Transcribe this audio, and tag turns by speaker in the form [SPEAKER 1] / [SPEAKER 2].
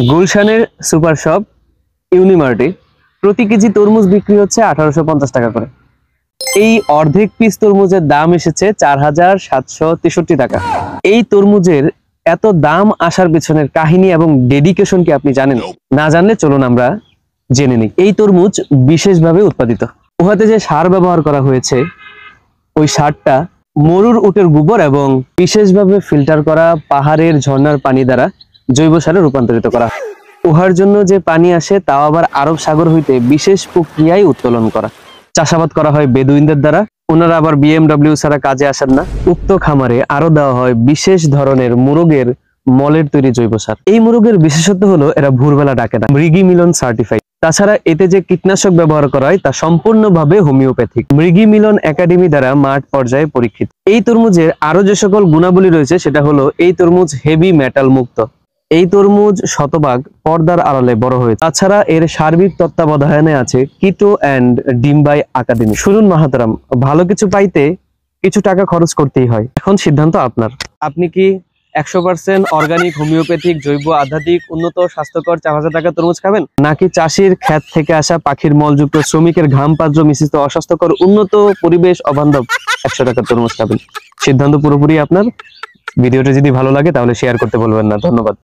[SPEAKER 1] গুলশানের super shop ইউনিমার্টে প্রতি KG তরমুজ বিক্রি হচ্ছে 1850 টাকা করে। এই অর্ধেক পিস তরমুজের দাম এসেছে 4763 টাকা। এই তরমুজের এত দাম আসার পেছনের কাহিনী এবং ডেডিকেশন কি আপনি জানেন? না জানলে চলুন আমরা জেনে নিই। এই তরমুজ বিশেষভাবে উৎপাদিত। উহাতে যে সার ব্যবহার করা হয়েছে, ওই সারটা মরুর উটের গোবর এবং বিশেষভাবে ফিল্টার করা পাহাড়ের ঝর্ণার পানি দ্বারা জৈব সারে রূপান্তরিত করা। উহার জন্য যে পানি আসে তাও আবার আরব সাগর হইতে বিশেষ প্রক্রিয়ায় উত্তোলন করা। চাষাবাদ করা হয় বেদুইনদের দ্বারা। ওনারা আবার বিএমডব্লিউ ছাড়া কাজে আসেন না। উক্ত খামারে আরো দেওয়া হয় বিশেষ ধরনের মুরগের মলের তৈরি জৈব সার। এই মুরগের বিশেষত্ব হলো এরা ভোরবেলা ডাকে না, মৃগী মিলন সার্টিফাইড। তাছাড়া এতে যে কীটনাশক ব্যবহার করা হয় তা সম্পূর্ণভাবে হোমিওপ্যাথিক, মৃগী মিলন একাডেমি দ্বারা মাঠ পর্যায়ে পরীক্ষিত। এই তরমুজের আরো যে সকল গুণাবলী রয়েছে সেটা হলো এই তরমুজ হেভি মেটাল মুক্ত। এই তরমুজ শতভাগ পর্দার আড়ালে বড় হয়েছে। তাছাড়া এর সার্বিক তত্ত্বাবধানে আছে কিটো অ্যান্ড ডিম্বাই একাডেমি। শুনুন মাহাতারাম, ভালো কিছু পাইতে কিছু টাকা খরচ করতেই হয়। এখন সিদ্ধান্ত আপনার। আপনি কি 100% অর্গানিক, হোমিওপ্যাথিক, জৈব, আধ্যাত্মিক, উন্নত, স্বাস্থ্যকর 4000 টাকা তরমুজ খাবেন, নাকি চাষির ক্ষেত থেকে আসা পাখির মলযুক্ত শ্রমিকের ঘাম পাত্র মিশ্রিত অস্বাস্থ্যকর উন্নত পরিবেশ অবান্ধব 100 টাকা তরমুজ খাবেন? সিদ্ধান্ত পুরোপুরি আপনার। ভিডিওটা যদি ভালো লাগে তাহলে শেয়ার করতে ভুলবেন না। ধন্যবাদ।